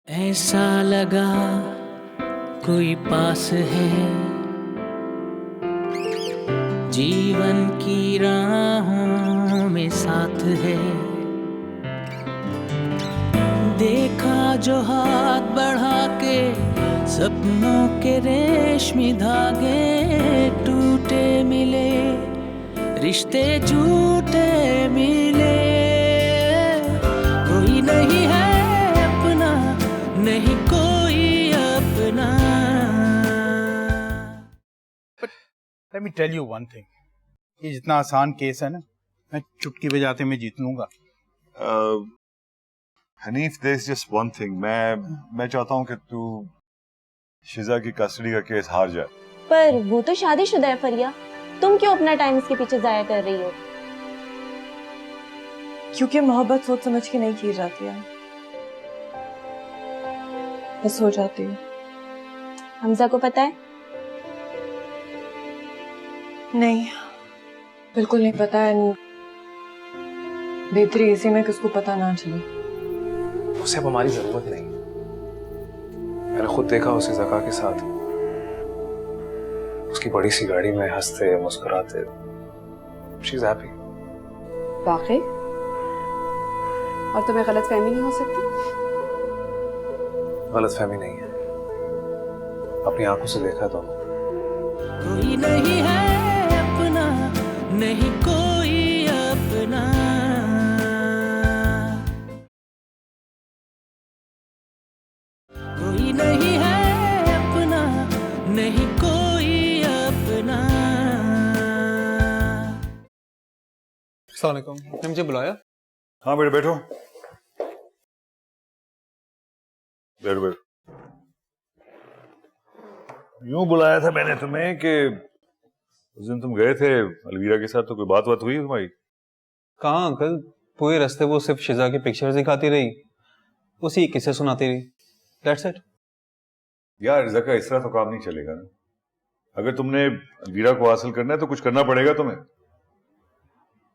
ऐसा लगा कोई पास है, जीवन की राहों में साथ है। देखा जो हाथ बढ़ा के सपनों के रेशमी धागे टूटे मिले, रिश्ते झूठे मिले। कोई नहीं है अपना, नहीं कोई अपना। Let me tell you one thing. ये जितना आसान केस है ना, मैं चुटकी बजाते में जीत लूंगा। Hanif, there's just one thing. मैं चाहता हूँ कि तू शिजा की कस्टडी का केस हार जाए। पर वो तो शादीशुदा है फरिया, तुम क्यों अपना टाइम इसके पीछे जाया कर रही हो? क्योंकि मोहब्बत सोच समझ के नहीं की जाती है, बस हो जाती है। हमजा को पता है? नहीं, बिल्कुल नहीं पता है। बेहतरी इसी में किसको पता ना चले। उसे अब हमारी जरूरत नहीं। मैंने खुद देखा उसे ज़का के साथ, उसकी बड़ी सी गाड़ी में हंसते मुस्कुराते। She is happy. वाकई? और तुम्हें गलतफहमी नहीं हो सकती? गलतफहमी नहीं है, अपनी आंखों से देखा तो। कोई नहीं है अपना, नहीं कोई अपना। कोई नहीं है अपना, नहीं कोई अपना। अस्सलाम वालेकुम। आपने मुझे बुलाया? हाँ बेटे, बैठो बैठो बैठो। यूं बुलाया था मैंने तुम्हें कि उस दिन तुम गए थे अलवीरा के साथ, तो कोई बात हुई तुम्हारी? कहाँ अंकल, पूरे रास्ते वो सिर्फ शिजा की पिक्चर्स दिखाती रही, उसी किस्से सुनाती रही। That's it. यार ज़का, इस तरह तो काम नहीं चलेगा ना। अगर तुमने अलवीरा को हासिल करना है तो कुछ करना पड़ेगा तुम्हें।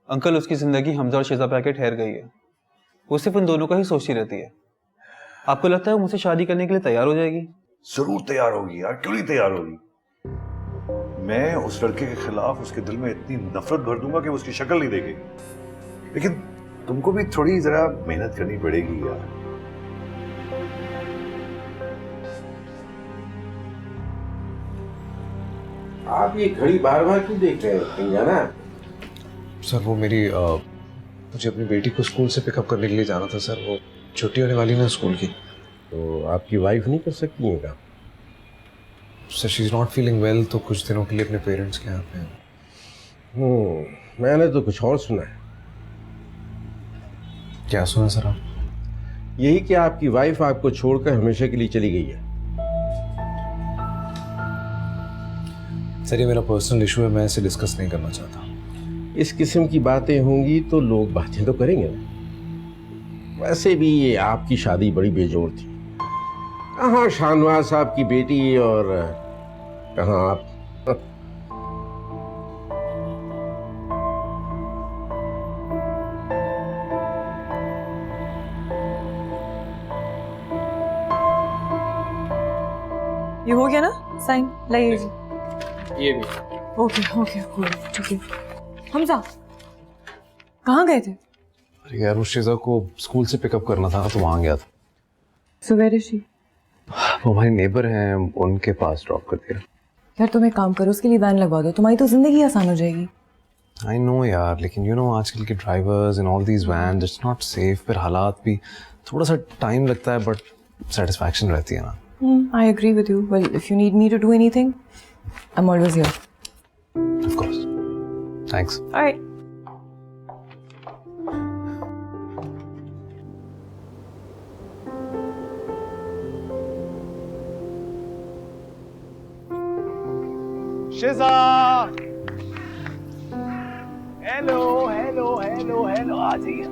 अंकल, उसकी जिंदगी हमजा और शिजा पे आके ठहर गई है। वो सिर्फ उन दोनों का ही सोचती रहती है। आपको लगता है वो मुझसे शादी करने के लिए तैयार हो जाएगी? जरूर तैयार होगी यार, क्यों नहीं तैयार होगी। मैं उस लड़के के खिलाफ उसके दिल में इतनी नफरत भर दूंगा कि वो उसकी शक्ल नहीं देखेगी। लेकिन तुमको भी थोड़ी जरा मेहनत करनी पड़ेगी यार। आप ये घड़ी बार बार क्यों देख रहे हैं? कहीं जाना है? सर वो मुझे अपनी बेटी को स्कूल से पिकअप करने के लिए जाना था सर। वो छुट्टी होने वाली ना स्कूल की। तो आपकी वाइफ नहीं कर सकती है क्या? Sir she is not feeling well, तो कुछ दिनों के लिए अपने पेरेंट्स के यहाँ पे हैं। मैंने तो कुछ और सुना है। क्या सुना सर आप? यही कि आपकी वाइफ आपको छोड़कर हमेशा के लिए चली गई है। सर ये मेरा पर्सनल इशू है, मैं इसे डिस्कस नहीं करना चाहता। इस किस्म की बातें होंगी तो लोग बातें तो करेंगे ना। वैसे भी ये आपकी शादी बड़ी बेजोड़ थी। कहाँ शाहनवाज साहब की बेटी और कहाँ आप। ये हो गया ना साइन? लाइए जी। ये भी। ओके ओके ठीक है। हमजा कहाँ गए थे? अरे यार, उस शिजा को स्कूल से पिकअप करना था तो वहाँ गया था। So where is she? वो हमारे नेबर हैं, उनके पास ड्रॉप कर दिया। यार तुम एक काम करो, उसके लिए वैन लगवा दो, तुम्हारी तो जिंदगी आसान हो जाएगी। आई नो यार, लेकिन यू नो आजकल के drivers in all these van, it's not safe. फिर हालात भी थोड़ा सा टाइम लगता है, बट सेटिस्फैक्शन रहती है ना। I agree with you. Well if you need me to do anything, I am always here. Of course, thanks. Alright. Shiza, hello hello hello hello, आ जाइए।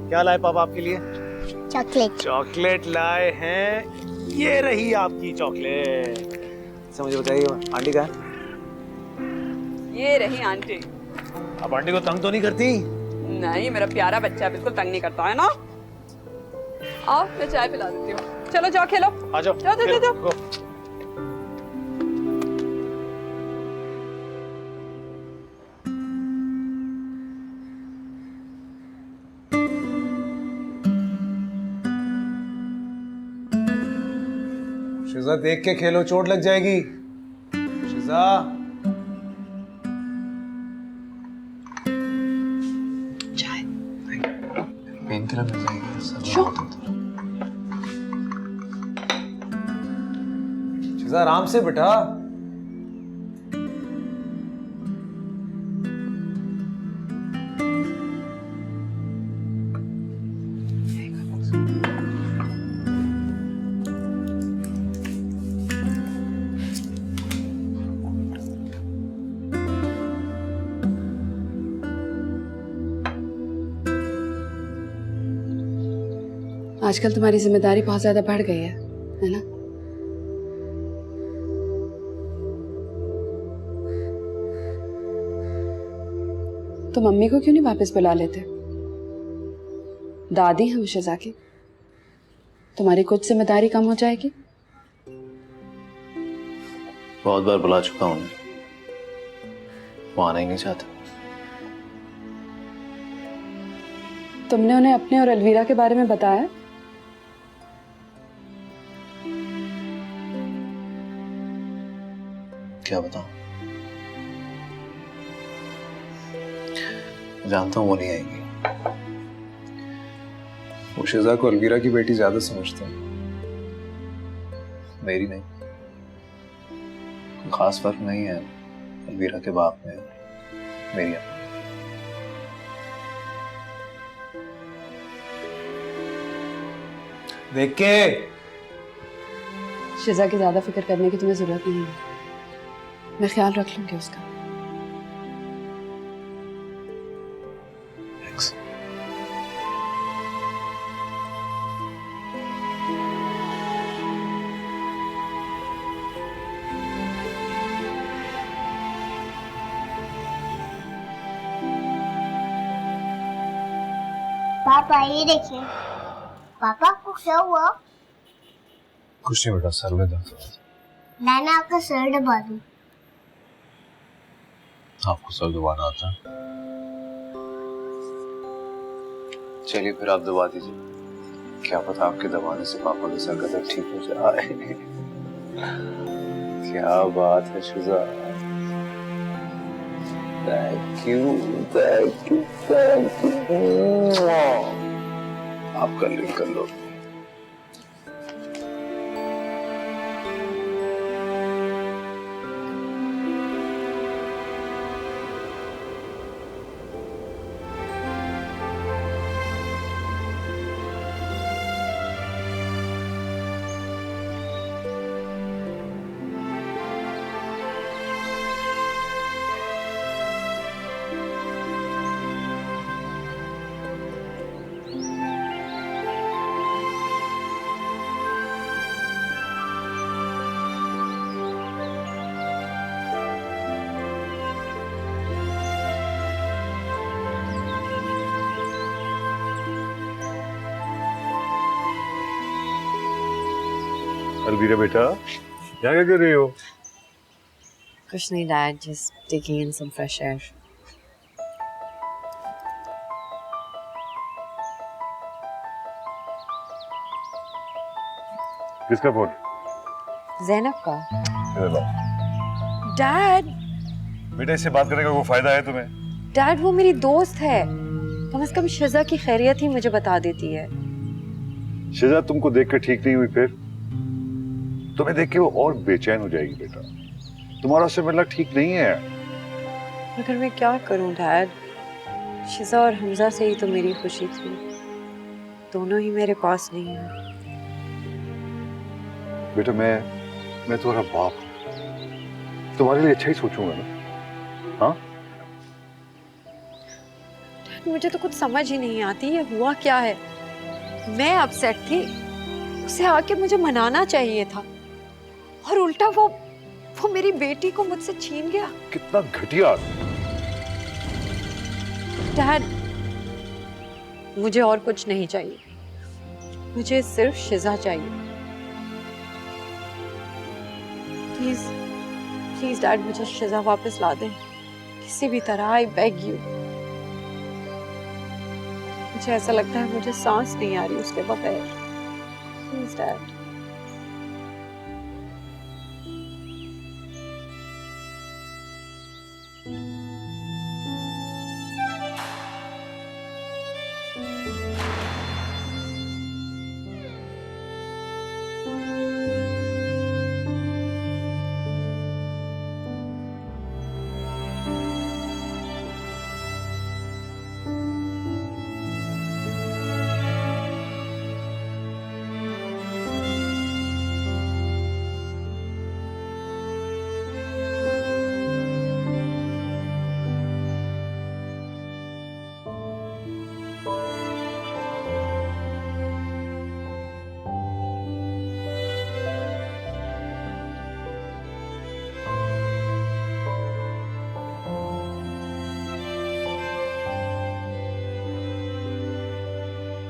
क्या लाए पापा आपके लिए? चॉकलेट। चॉकलेट लाए हैं, ये रही आपकी चॉकलेट। अच्छा मुझे बताइए, आंटी कहाँ है? ये रही आंटी। अब आंटी को तंग तो नहीं करती? नहीं, मेरा प्यारा बच्चा बिल्कुल तंग नहीं करता है ना। आओ मैं चाय पिला देती हूँ। चलो जाओ खेलो। आ जाओ जाओ जाओ जाओ। go. शिजा देख के खेलो, चोट लग जाएगी। शिजा पेन किलर मिल जाएगी। शिजा आराम से बेटा। आजकल तुम्हारी जिम्मेदारी बहुत ज्यादा बढ़ गई है ना? तो मम्मी को क्यों नहीं वापस बुला लेते? दादी हैं शिजा की, तुम्हारी कुछ जिम्मेदारी कम हो जाएगी। बहुत बार बुला चुका हूं, वो आना ही नहीं चाहता। तुमने उन्हें अपने और अलवीरा के बारे में बताया? क्या बताऊं? जानता हूं वो नहीं आएगी। वो शिजा को अलवीरा की बेटी ज्यादा समझते हैं, मेरी नहीं। खास फर्क नहीं है अलवीरा के बाप में, मेरी अम्मा। देख के शिजा की ज्यादा फिक्र करने की तुम्हें जरूरत नहीं है, मैं ख्याल रख लूंगी उसका। Thanks. पापा ये देखिए। पापा आपको क्या हुआ? कुछ नहीं बेटा, सर में दर्द हो रहा था। मैं ना आपका सर दबा दूं। आपको सर दबाना आता है? चलिए फिर आप दबा दीजिए, क्या पता आपके दबाने से पापा का सर का दर्द ठीक हो जाए। क्या बात है Shiza, thank you thank you thank you. आप कर लो। अलवीरा बेटा, क्या कर रही हो? कुछ नहीं dad, just taking in some fresh air. किसका फोन? ज़ैनब का। इधर लाओ। डैड बेटा इससे बात करने का कोई फायदा है तुम्हें? डैड वो मेरी दोस्त है, कम से कम शिजा की खैरियत ही मुझे बता देती है। शिजा तुमको देख कर ठीक नहीं हुई, फिर तुम्हें देख के वो और बेचैन हो जाएगी बेटा। तुम्हारा उससे मिलना ठीक नहीं है। मगर मैं क्या करूं डैड, शिजा और हमजा से ही तो मेरी खुशी थी, दोनों ही मेरे पास नहीं है। बेटा मैं तुम्हारा बाप हूं, तुम्हारे लिए अच्छा ही सोचूंगा ना। हाँ डैड मुझे तो कुछ समझ ही नहीं आती ये हुआ क्या है। मैं अपसेट थी, उसे आके मुझे मनाना चाहिए था और उल्टा वो मेरी बेटी को मुझसे छीन गया। कितना घटिया। डैड मुझे और कुछ नहीं चाहिए, मुझे सिर्फ शिजा चाहिए। प्लीज प्लीज डैड, मुझे शिजा वापस ला दें किसी भी तरह। I beg you. मुझे ऐसा लगता है मुझे सांस नहीं आ रही उसके बगैर। Please dad.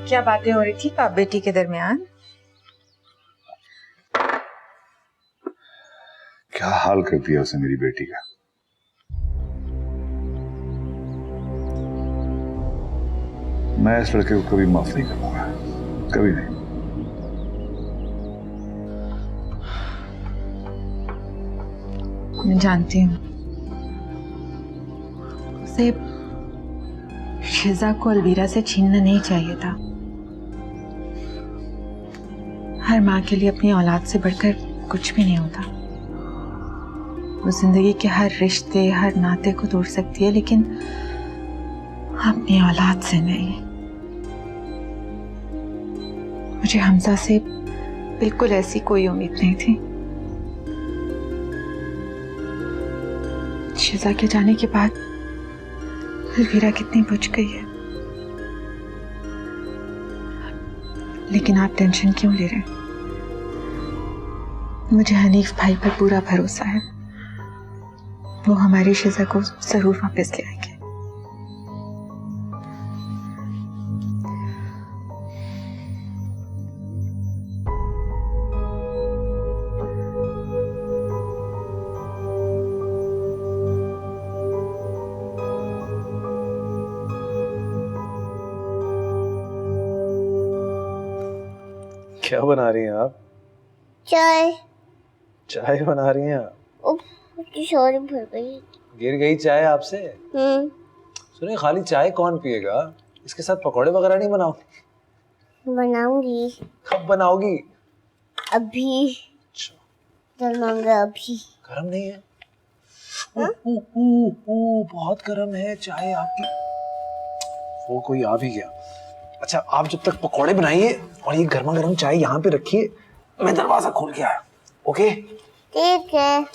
क्या बातें हो रही थी बाप बेटी के दरमियान? क्या हाल कर दिया उसने मेरी बेटी का। मैं इस लड़के को कभी माफ नहीं करूंगा, कभी नहीं। मैं जानती हूँ उसे शिजा को अलवीरा से छीनना नहीं चाहिए था। हर माँ के लिए अपनी औलाद से बढ़कर कुछ भी नहीं होता। वो जिंदगी के हर रिश्ते, हर नाते को तोड़ सकती है, लेकिन अपनी औलाद से नहीं। मुझे हमजा से बिल्कुल ऐसी कोई उम्मीद नहीं थी। शिजा के जाने के बाद अलवीरा कितनी बुझ गई है। लेकिन आप टेंशन क्यों ले रहे हैं? मुझे हनीफ भाई पर पूरा भरोसा है। वो हमारी शिजा को जरूर वापस ले आएंगे। क्या बना रही हैं आप? चाय। चाय बना रही हैं आप? सॉरी भूल गई। गिर गई चाय आपसे? सुनिए, खाली चाय कौन पिएगा? इसके साथ पकौड़े वगैरह नहीं बनाओ? बनाऊंगी। कब बनाओगी? अभी। बनाऊंगा अभी। गरम नहीं है? बहुत गरम है चाय आपकी। वो कोई आ भी गया। अच्छा, आप जब तक पकौड़े बनाइए और ये गर्मा गर्म चाय यहाँ पे रखिए, मैं दरवाजा खोल के आया। ओके? ठीक है।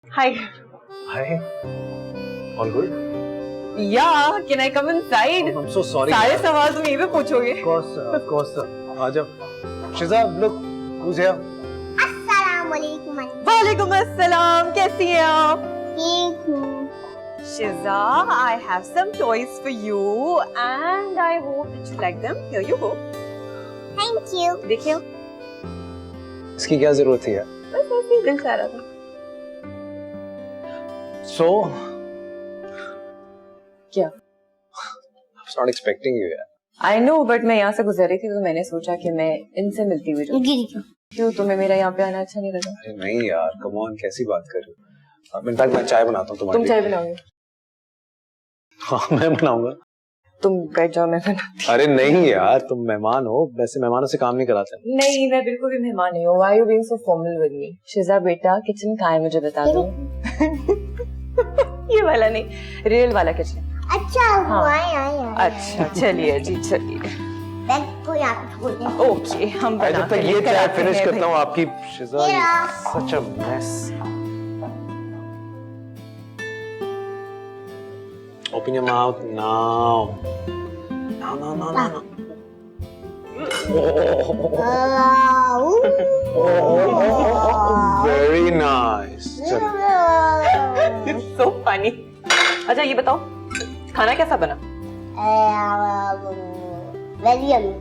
Hi. Hi. All good? Yeah, can I come inside? I'm so sorry. सारे सवाल तुम यहीं पे पूछोगे? Of course, sir. आ जाओ। शिजा, look, who's here? अस्सलामुअलैकुम। वालेकुम अस्सलाम, कैसी हैं आप? ठीक हूँ। Shiza, I have some toys for you and I hope that you like them. Here you go. Thank you। देखिए, इसकी क्या जरूरत थी यार? बस ऐसे ही दिल चाह रहा था। So, क्या? I was not expecting you यार। I know, but मैं यहाँ से गुजर रही थी तो मैंने सोचा कि मैं इनसे मिलती हुई जाऊँ। क्यों, तुम्हें मेरा यहाँ पे आना अच्छा नहीं लगा? अरे नहीं यार, कम ऑन, कैसी बात कर रही हो? अब इनफैक्ट मैं चाय बनाता हूँ तुम्हारे लिए। तुम चाय बनाओगे? हाँ, मैं बनाऊंगा। तुम बैठ जाओ, मैं बनाती। अरे नहीं यार, तुम मेहमान हो, वैसे मेहमानों से काम नहीं कराते। नहीं, मैं बिल्कुल भी मेहमान नहीं हूँ। Why are you being so formal with me? शिजा बेटा, किचन कहाँ है मुझे बता दो। ये वाला नहीं, रियल वाला किचन। अच्छा हुआ यार। अच्छा, चलिए जी, चलिए। बैग को यहाँ पे छोड़ दे। ओके, हम बना जब तक ये चाय फिनिश करता हूँ आपकी। Shiza, such a mess. Open your mouth now. No. Oh, very nice. चलो। अच्छा ये बताओ खाना कैसा बना? Very yummy.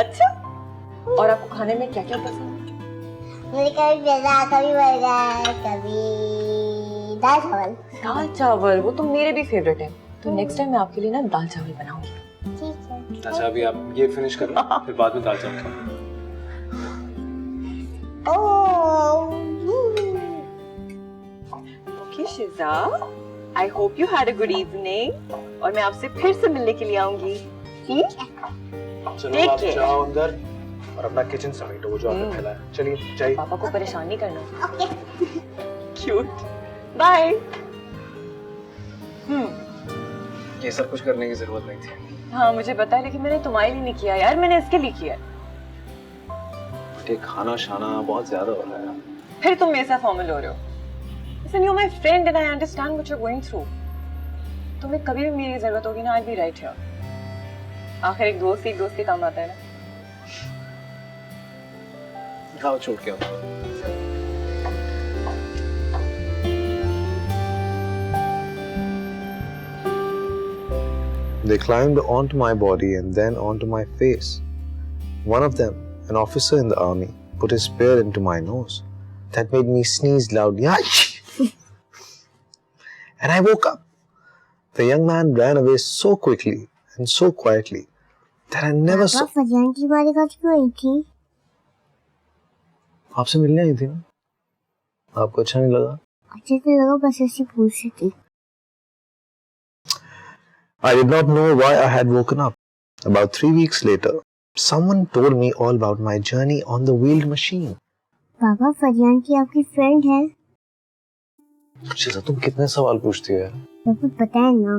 अच्छा, और आपको खाने में क्या क्या पसंद है? मुझे कभी पिज़्ज़ा, कभी बर्गर, कभी दाल चावल। दाल चावल, वो तो मेरे भी फेवरेट है। तो नेक्स्ट टाइम मैं आपके लिए ना दाल चावल बनाऊंगी। ठीक है। अच्छा अभी आप ये फिनिश कर लो, फिर बाद में दाल चावल खाओ। Okay शिजा, I hope you had a good evening और मैं आपसे फिर से मिलने के लिए आऊंगी। ठीक? चलो आप जाओ अंदर और अपना किचन समेटो, वो जो आपने फैलाया। चलिए जाइए। पापा को परेशान नहीं करना। क्यूट। बाय। ये सब कुछ करने की जरूरत नहीं थी। हाँ मुझे पता है, लेकिन मैंने तुम्हारे लिए नहीं किया यार, मैंने इसके लिए किया। ये खाना शाना बहुत ज्यादा हो रहा है। फिर तुम मेरे साथ फॉर्मल हो रहे हो। Listen, you're my friend and I understand what you're going through. तुम्हें कभी भी मेरी जरूरत होगी ना, I'll be right here. आखिर एक दोस्त के काम आता है ना। खाओ छोड़ के आओ। They climbed onto my body and then onto my face. One of them, an officer in the army, put his spear into my nose. That made me sneeze loudly. And I woke up. The young man ran away so quickly and so quietly that I never saw. Farzan की बारी कब हुई थी? आपसे मिलने आई थी ना? आपको अच्छा नहीं लगा? अच्छा तो लगा, बस ऐसी पूछ रही थी। I did not know why I had woken up. About 3 weeks later, someone told me all about my journey on the wheeled machine. पापा फरजान की आपकी फ्रेंड है? शिजा तुम कितने सवाल पूछती हो यार? पापा पता है ना।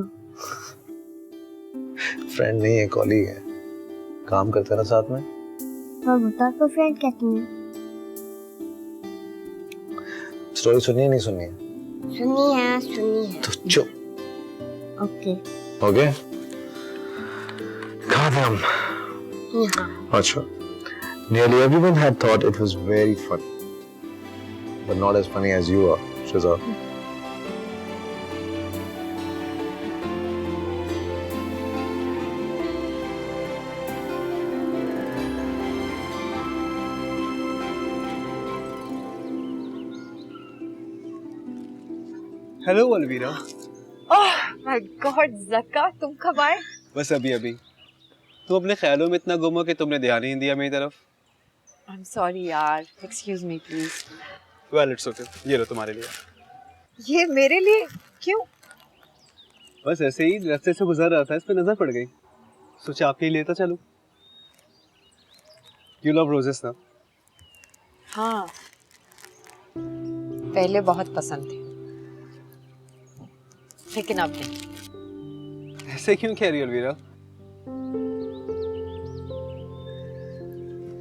फ्रेंड नहीं है, कॉलीग है। काम करते ना साथ में। बता तो फ्रेंड कहती हैं। स्टोरी सुनी है नहीं सुनी है? सुनी है। तो चुप। Okay. Okay. Kadam. Yeah. Achha. Nearly everyone had thought it was very funny, but not as funny as you are, Shiza. Hello Alvira. Oh my God Zaka, तुम कब आए? बस अभी अभी। तुम अपने ख्यालों में इतना गुम हो कि तुमने ध्यान ही नहीं दिया मेरी तरफ। आई एम सॉरी यार, excuse me please. Well it's okay, ये लो तुम्हारे लिए। ये मेरे लिए? क्यों? बस ऐसे ही रास्ते से गुजर रहा था, इस पे नजर पड़ गई, सोचा आपके लिए लेता चलूं। यू लव रोजेस ना? हाँ, पहले बहुत पसंद थे, लेकिन अब नहीं। ऐसे क्यों कह रही हो अलवीरा?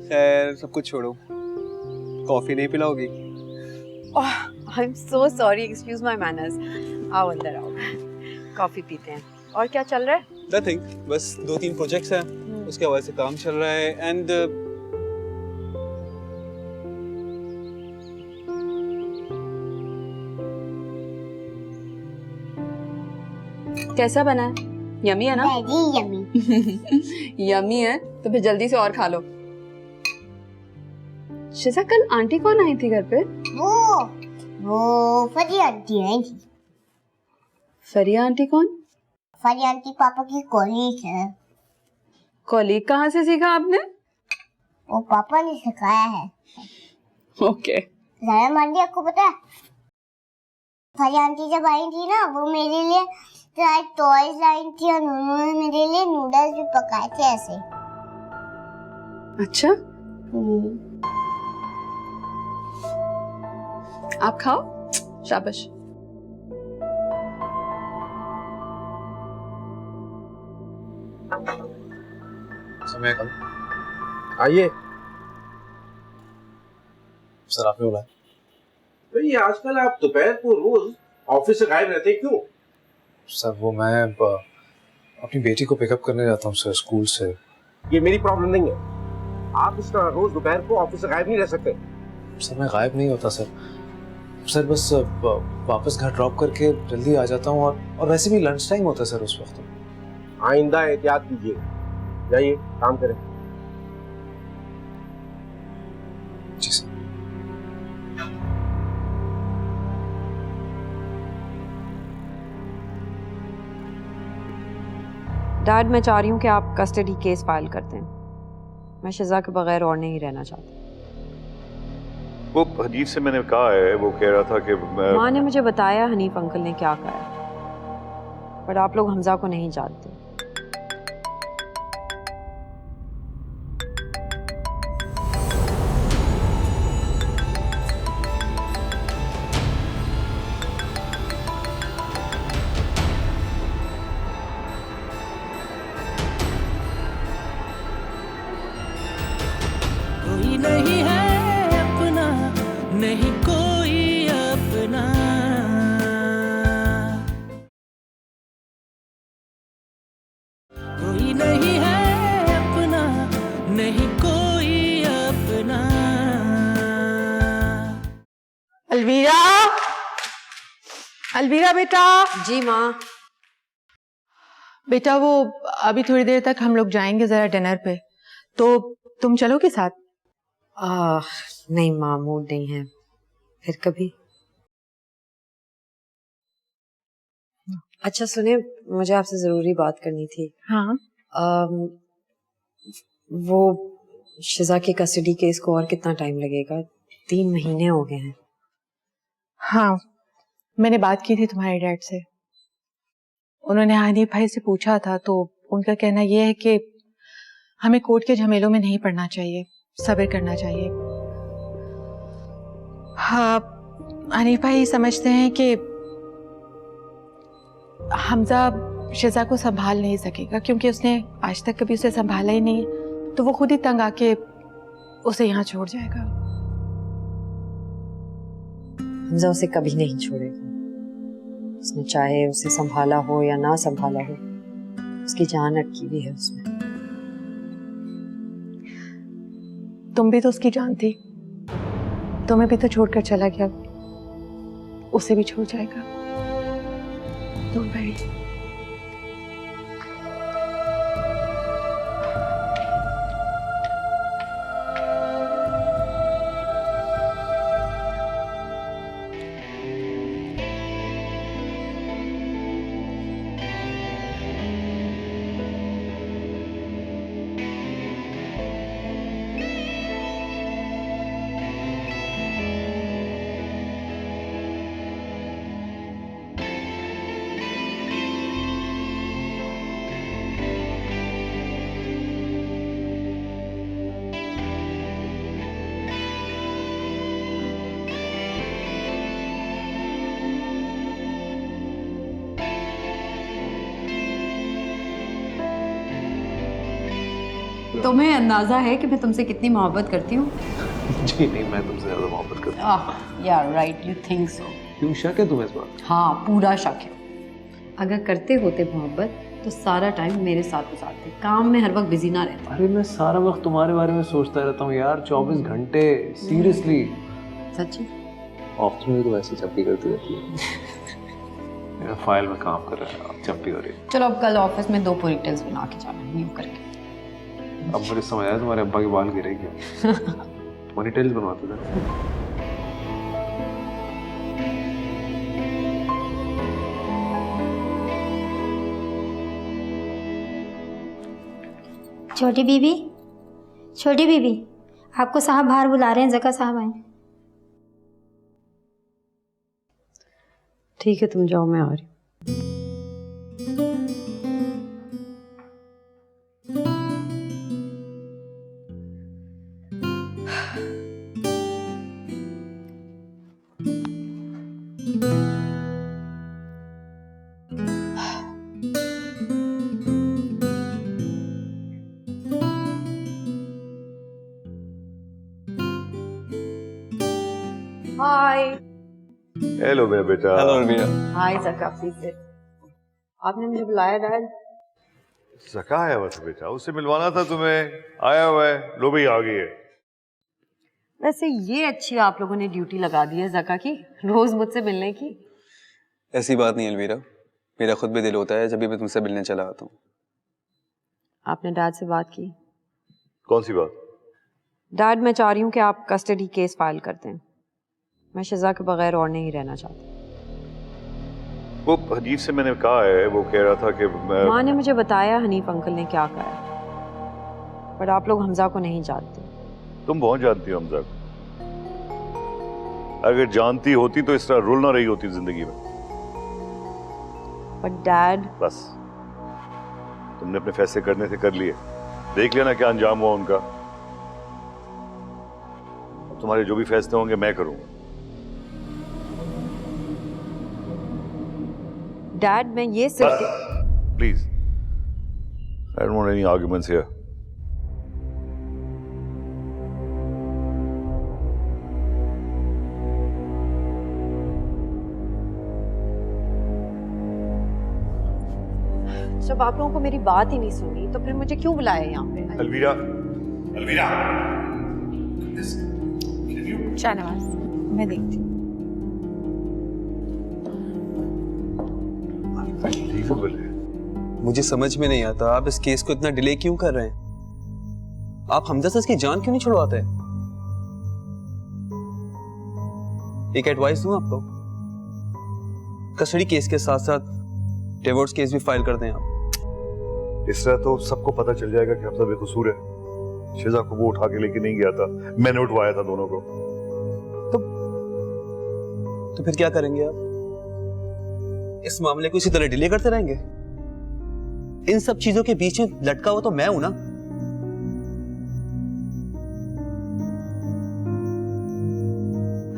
खैर सब कुछ छोड़ो, कॉफी नहीं पिलाओगी? I am so sorry, excuse my manners. आओ अंदर आओ, कॉफी पीते हैं। और क्या चल रहा है? नथिंग, बस 2-3 प्रोजेक्ट्स हैं, उसके हवाले से काम चल रहा है। एंड कैसा बना है? यमी है ना? Very yummy. यमी है तो फिर जल्दी से और खा लो। शिजा, कल आंटी कौन आई थी घर पे? वो फरिया आंटी है। फरिया आंटी कौन? फरिया आंटी पापा की कॉलीग है। कॉलीग कहाँ से सीखा आपने? वो पापा ने सिखाया है। ओके। ज़रा मान लिया, आपको पता है फरिया आंटी जब आई थी ना, वो मेरे लिए टॉयज लाई थी और उन्होंने मेरे लिए नूडल्स भी पकाए थे ऐसे। अच्छा, आप खाओ, शाबाश। समय कम, आइए। सर आपने बुलाया? भाई आजकल आप दोपहर को रोज ऑफिस से गायब रहते हैं, क्यों? सर वो मैं अपनी बेटी को पिकअप करने जाता हूँ सर, स्कूल से। ये मेरी प्रॉब्लम नहीं है। आप इस तरह रोज दोपहर को ऑफिस से गायब नहीं रह सकते। सर मैं गायब नहीं होता सर, सर बस वापस घर ड्रॉप करके जल्दी आ जाता हूँ और वैसे भी लंच टाइम होता है सर उस वक्त। आइंदा एहतियात कीजिए, जाइए काम करें। जी सर। डैड, मैं चाह रही हूँ कि आप कस्टडी केस फाइल कर दें। मैं शिजा के बगैर और नहीं रहना चाहती। वो हनीफ से मैंने कहा है, वो कह रहा था कि माँ ने मुझे बताया हनीफ अंकल ने क्या कहा है, पर आप लोग हमजा को नहीं जानते। कोई नहीं है अपना, नहीं कोई अपना। कोई नहीं है अपना, नहीं कोई अपना। अलवीरा, अलवीरा बेटा। जी माँ। बेटा वो अभी थोड़ी देर तक हम लोग जाएंगे जरा डिनर पे, तो तुम चलोगे साथ? नहीं माँ, मूड नहीं है, फिर कभी। अच्छा सुने, मुझे आपसे जरूरी बात करनी थी। हाँ। वो शिजा के कस्टडी केस को और कितना टाइम लगेगा? 3 महीने हो गए हैं। हाँ, मैंने बात की थी तुम्हारे डैड से। उन्होंने हनीफ भाई से पूछा था, तो उनका कहना यह है कि हमें कोर्ट के झमेलों में नहीं पड़ना चाहिए, सब्र करना चाहिए। हाँ, हनीफ भाई समझते हैं कि हमजा शिजा को संभाल नहीं सकेगा, क्योंकि उसने आज तक कभी उसे संभाला ही नहीं, तो वो खुद ही तंग आके उसे यहाँ छोड़ जाएगा। हमजा उसे कभी नहीं छोड़ेगा। उसने चाहे उसे संभाला हो या ना संभाला हो, उसकी जान अटकी हुई है उसमें। तुम भी तो उसकी जान थी, तुम्हें भी तो छोड़कर चला गया, उसे भी छोड़ जाएगा। Don't worry. तुम्हें अंदाजा है कि मैं तुमसे कितनी मोहब्बत करती हूँ? जी नहीं, मैं तुमसे ज्यादा मोहब्बत करता हूँ। यार राइट, यू थिंक सो। क्यों, शक है तुम्हें इस बात? हाँ, पूरा शक है। अगर करते होते मोहब्बत तो सारा टाइम मेरे साथ गुजारते, काम में हर वक्त बिजी ना रहता। अरे मैं सारा वक्त तुम्हारे बारे में सोचता रहता हूँ यार, 24 घंटे, सीरियसली। सच्ची? आफ्टरनून में तो वैसे चप्पी करती रहती है। मेरा फाइल में काम कर रहा है, अब चप्पी हो रही है। चलो अब कल ऑफिस में 2 पोनीटेल्स बना के जाना, न्यू करके। अब मुझे समझ आया तुम्हारे अब्बा के बाल गिरे क्या। पोनीटेल्स बनवाते थे। छोटी बीबी, छोटी बीबी, आपको साहब बाहर बुला रहे हैं, जका साहब आए। ठीक है, तुम जाओ, मैं आ रही हूँ। हाय। हेलो मेरा बेटा। Hello Alvira. Hi Zaka, please sit. आपने मुझे बुलाया डैड? ज़का आया हुआ था बेटा, उससे मिलवाना था तुम्हें। आया हुआ है, लो भाई आ गई है। वैसे ये अच्छी आप लोगों ने ड्यूटी लगा दी है ज़का की, रोज मुझसे मिलने की। ऐसी बात नहीं अलवीरा, मेरा खुद भी दिल होता है जब भी मैं तुमसे मिलने चला आता हूँ। आपने डैड से बात की? कौन सी बात? डैड, मैं चाह रही हूँ कि आप कस्टडी केस फाइल करते हैं। मैं शिजा के बगैर और नहीं रहना चाहती। वो हनीफ से मैंने कहा है, वो कह रहा था कि माँ ने मुझे बताया हनीफ अंकल ने क्या कहा, पर आप लोग हमजा को नहीं जानते। तुम बहुत जानती हो हमजा को। अगर जानती होती तो इस तरह रुल ना रही होती जिंदगी में। पर डैड, बस तुमने अपने फैसले करने से कर लिए, देख लेना क्या अंजाम हुआ उनका। तुम्हारे जो भी फैसले होंगे मैं करूंगा। डैड, मैं ये सिर्फ please, I don't want any arguments here. जब आप लोगों को मेरी बात ही नहीं सुनी तो फिर मुझे क्यों बुलाया यहाँ पे? अलवीरा, अलवीरा, शाहनवाज, मैं देखती हूँ। मुझे समझ में नहीं आता आप इस केस को इतना डिले क्यों कर रहे हैं। आप हमजा से इसकी जान क्यों नहीं छुड़वाते? एक एडवाइस दूं आपको, कस्टडी केस के साथ साथ डिवोर्स केस भी फाइल कर दें आप। इस तरह तो सबको पता चल जाएगा कि हमजा बेकसूर है। शिजा को वो उठा के लेके नहीं गया था, मैंने उठवाया था दोनों को। तो फिर क्या करेंगे आप? इस मामले को इसी तरह डिले करते रहेंगे? इन सब चीजों के बीच में लटका हुआ तो मैं हूं ना।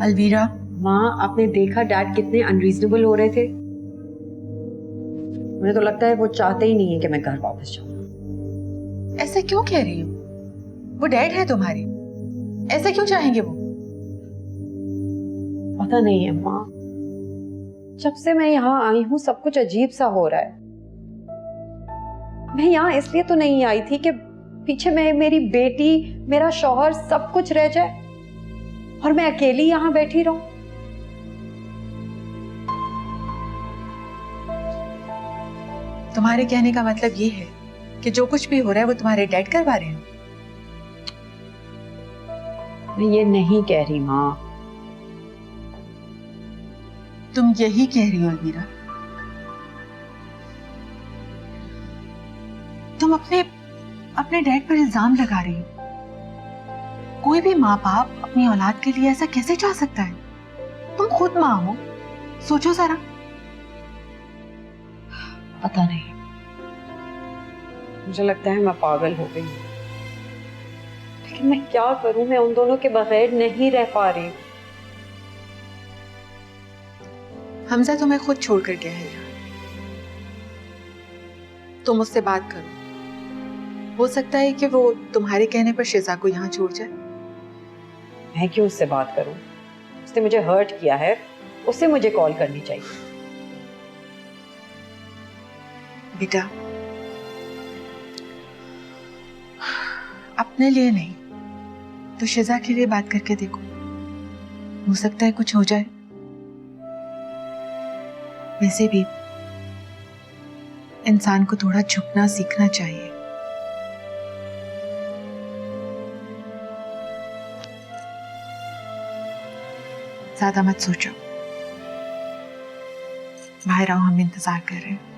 अलवीरा, माँ, आपने देखा डैड कितने अनरीजनेबल हो रहे थे। मुझे तो लगता है वो चाहते ही नहीं है कि मैं घर वापस जाऊं। ऐसा क्यों कह रही हो? वो डैड है तुम्हारे, ऐसा क्यों चाहेंगे वो? पता नहीं है माँ, जब से मैं यहाँ आई हूँ सब कुछ अजीब सा हो रहा है। मैं यहाँ इसलिए तो नहीं आई थी कि पीछे मैं मेरी बेटी, मेरा शौहर सब कुछ रह जाए और मैं अकेली यहाँ बैठी रहूं। तुम्हारे कहने का मतलब ये है कि जो कुछ भी हो रहा है वो तुम्हारे डैड करवा रहे हैं? मैं ये नहीं कह रही माँ। तुम यही कह रही हो अलवीरा? तुम अपने डैड पर इल्जाम लगा रही हो। कोई भी माँ बाप अपनी औलाद के लिए ऐसा कैसे चाह सकता है? तुम खुद माँ हो, सोचो जरा। पता नहीं, मुझे लगता है मैं पागल हो गई हूँ। लेकिन मैं क्या करूं, मैं उन दोनों के बगैर नहीं रह पा रही हूँ। हमजा तुम्हें खुद छोड़कर गया है यार। तुम उससे बात करो, हो सकता है कि वो तुम्हारे कहने पर शिजा को यहाँ छोड़ जाए। मैं क्यों उससे बात करूं? उसने मुझे हर्ट किया है, उसे मुझे कॉल करनी चाहिए। बेटा, अपने लिए नहीं तो शिजा के लिए बात करके देखो, हो सकता है कुछ हो जाए। वैसे भी इंसान को थोड़ा झुकना सीखना चाहिए। ज्यादा मत सोचो, बाहर आओ, हम इंतजार कर रहे हैं।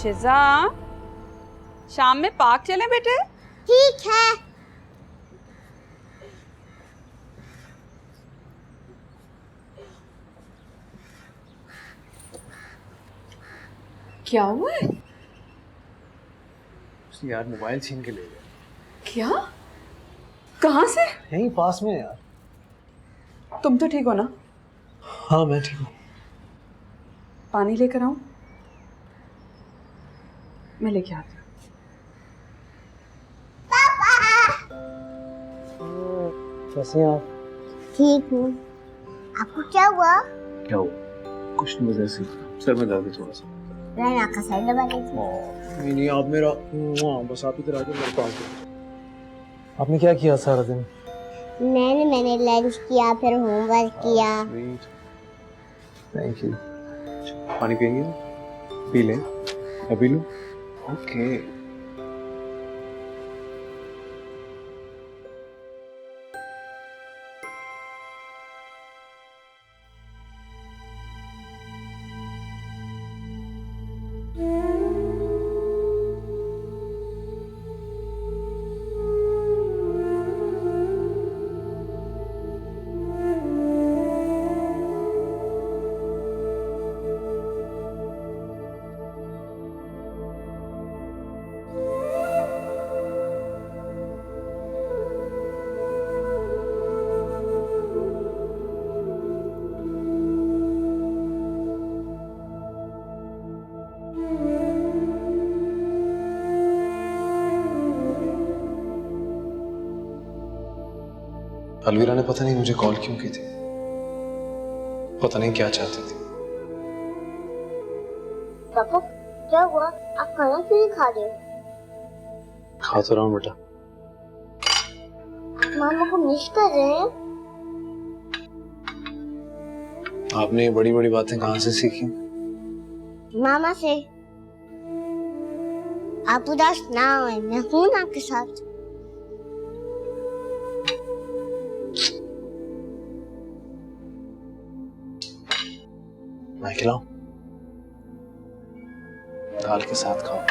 शिजा, शाम में पार्क चलें बेटे? ठीक है। क्या हुआ है? यार मोबाइल छीन के ले गया। क्या? कहाँ से? यहीं पास में यार। तुम तो ठीक हो ना? हाँ मैं ठीक हूँ। पानी लेकर आऊं? मैं लेके आती हूँ। कैसे हैं आप? ठीक हूँ। आपको क्या हुआ? क्या हुआ? कुछ नहीं, वजह से सर में दर्द है थोड़ा सा। रैना का सर दबा दीजिए। नहीं आप मेरा बस आप इधर आके मेरे पास बैठो। आपने क्या किया सारा दिन? मैंने लंच किया, फिर होमवर्क किया। Thank you. पानी पिएंगे? पी लें? मैं पी लूं? ओके। अलवीरा ने पता नहीं मुझे कॉल क्यों की थी, पता नहीं क्या चाहती थी। पापा क्या हुआ? आप खाना क्यों नहीं खा रहे हो? खा तो रहा हूँ बेटा। आप मामा को मिस कर रहे हैं? आपने ये बड़ी बड़ी बातें कहाँ से सीखी? मामा से। आप उदास ना हो, मैं हूं ना आपके साथ। मैं खिलाऊं? दाल के साथ खाओ।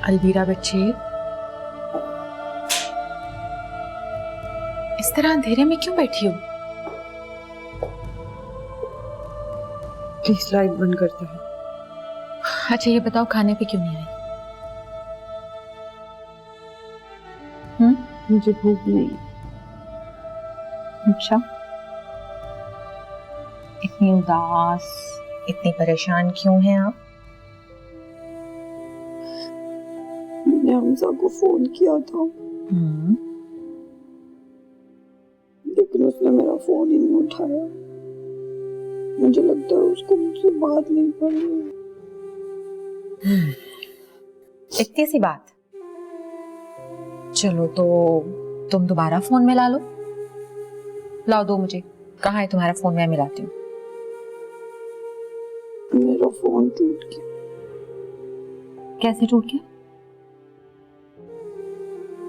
अलवीरा बच्चे, इस तरह अंधेरे में क्यों बैठी हो? प्लीज लाइट बंद करते हैं। अच्छा ये बताओ, खाने पे क्यों नहीं आई? मुझे भूख नहीं। अच्छा, इतनी उदास, इतनी परेशान क्यों हैं आप? मैंने हमजा को फोन किया था, लेकिन उसने मेरा फोन ही नहीं उठाया। मुझे लगता है उसको मुझसे बात नहीं करनी। इतनी सी बात? चलो तो तुम दोबारा फोन मिला लो। लाओ दो मुझे, कहाँ है तुम्हारा फोन? मैं मिलाती हूँ। मेरा फोन टूट गया। कैसे टूट गया?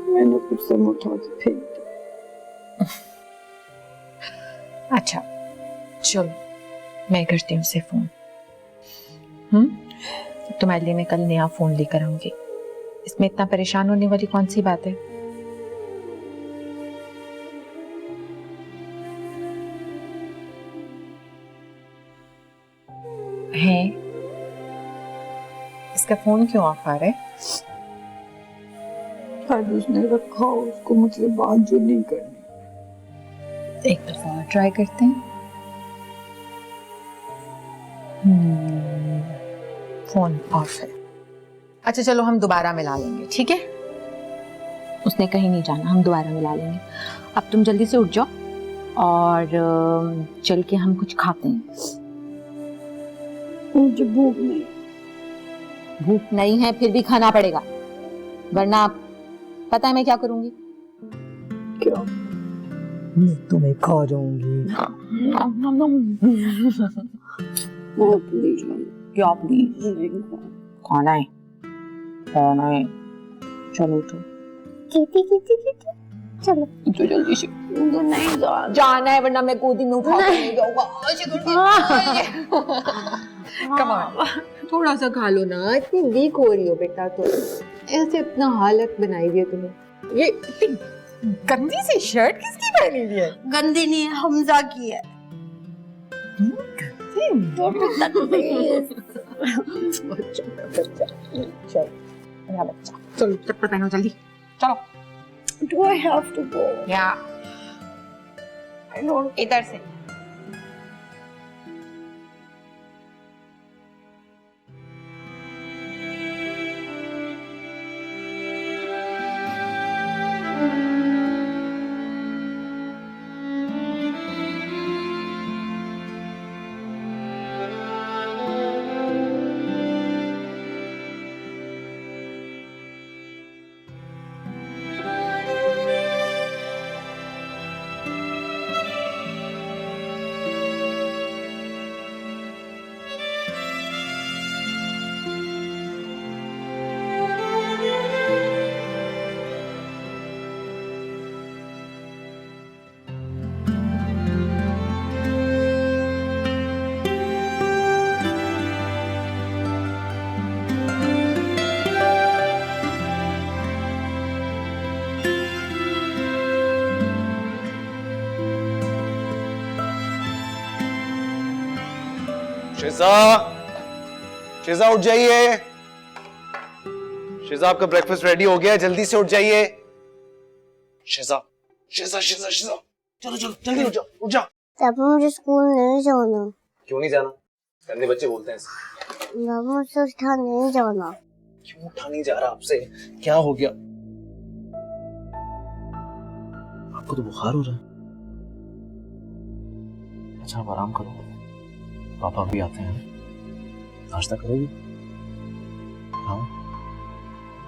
मैंने कुछ से उठा के फेंक दिया। अच्छा चलो, मैं करती हूँ उसे फोन। तुम्हारे लिए मैं कल नया फोन लेकर आऊंगी। इसमें इतना परेशान होने वाली कौन सी बात है? है इसका फोन क्यों ऑफ आ रहा है? शायद उसने रखा, उसको मुझसे बात जो नहीं करनी। एक दफा और ट्राई करते हैं। फोन ऑफ है। अच्छा चलो, हम दोबारा मिला लेंगे, ठीक है? उसने कहीं नहीं जाना, हम दोबारा मिला लेंगे। अब तुम जल्दी से उठ जाओ, और चल के हम कुछ खाते हैं। मुझे भूख नहीं। भूख नहीं है फिर भी खाना पड़ेगा, वरना पता है मैं क्या करूंगी? क्या? मैं तुम्हें खा जाऊंगी। प्लीज क्या प्लीज खाना है, खाना है। चलो तो किटी किटी किटी चलो तो जल्दी से। नहीं जाना है वरना मैं गोदी में उठा के नहीं जाऊंगा। कम ऑन, थोड़ा सा खा लो ना, इतनी वीक हो रही हो बेटा तो। ऐसे अपना हालत बनाई दिया तुम्हें। ये गंदी सी शर्ट किसकी पहनी हुई है? गंदी नहीं है, हमजा की है। चलो चप्पल पहनो जल्दी, चलो। Do I have to go? या इधर से। शिजा, शिजा उठ जाइए। शिजा आपका ब्रेकफास्ट रेडी हो गया है, जल्दी से उठ जाइए। शिजा, शिजा, शिजा, शिजा, चलो चलो जल्दी उठ जाओ, उठ जाओ। पापा मुझे स्कूल नहीं जाना। क्यों नहीं जाना? गंदे बच्चे बोलते हैं ऐसे। पापा मुझसे उठा नहीं जाना। क्यों उठा नहीं जा रहा आपसे? क्या हो गया? आपको तो बुखार हो रहा है। अच्छा आप आराम करो, पापा भी आते हैं। नाश्ता करोगी? हाँ,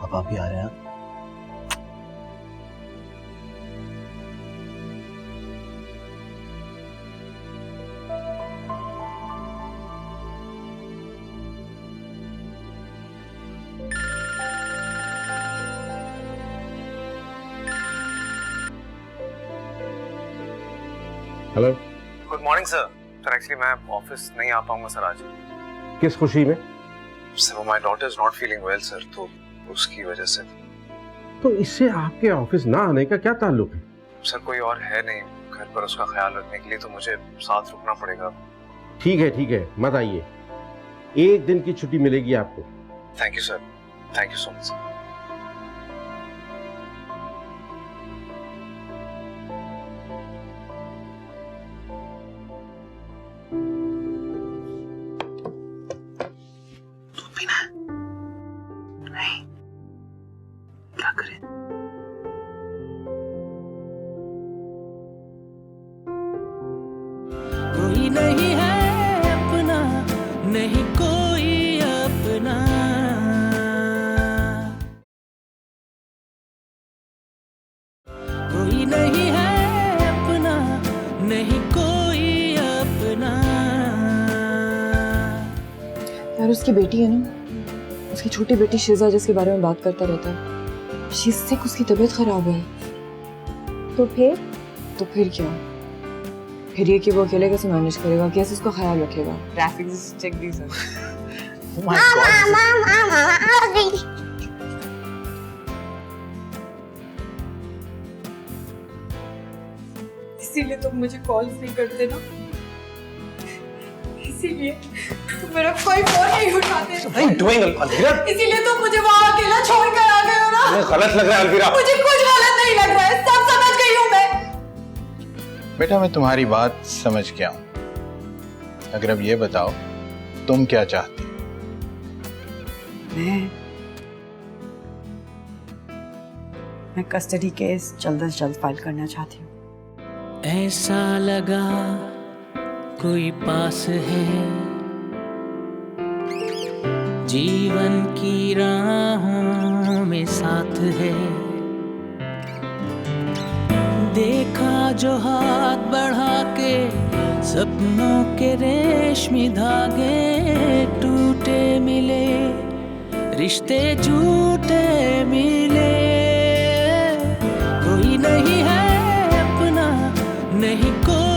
पापा भी आ रहे हैं। Hello, good morning sir. Sir actually मैं ऑफिस नहीं आ पाऊंगा सर आज। किस खुशी में? सर वो my daughter is not feeling well sir, तो उसकी वजह से। तो इससे आपके ऑफिस ना आने का क्या ताल्लुक है? सर कोई और है नहीं घर पर उसका ख्याल रखने के लिए, तो मुझे साथ रुकना पड़ेगा। ठीक है, मत आइए। एक दिन की छुट्टी मिलेगी आपको। Thank you sir, thank you so much sir. क्या करें? कोई नहीं है अपना, नहीं कोई अपना। कोई नहीं है अपना, नहीं कोई अपना। यार उसकी बेटी है ना, उसकी छोटी बेटी शिजा जिसके बारे में बात करता रहता है, शी सिक, उसकी तबीयत खराब है। तो फिर क्या? फिर ये कि वो अकेले कैसे मैनेज करेगा, कैसे उसका ख्याल रखेगा? ट्रैफिक चेक दी सर। Oh my God, मामा आ गई। इसीलिए तुम मुझे कॉल्स नहीं करते ना, इसीलिए तुम मेरा कोई फोन नहीं उठाते। What are you doing, Alvira? इसीलिए तुम मुझे वहाँ अकेला छोड़ कर आ गए हो ना। मुझे गलत लग रहा है अलवीरा। मुझे कुछ गलत नहीं लग रहा है, सब समझ गई हूँ मैं। बेटा मैं तुम्हारी बात समझ गया हूं। अगर अब ये बताओ तुम क्या चाहती? मैं कस्टडी केस जल्द से जल्द फाइल करना चाहती हूँ। ऐसा लगा कोई पास है, जीवन की राहों में साथ है। देखा जो हाथ बढ़ा के सपनों के रेशमी धागे टूटे मिले, रिश्ते झूठे मिले। कोई नहीं है अपना, नहीं कोई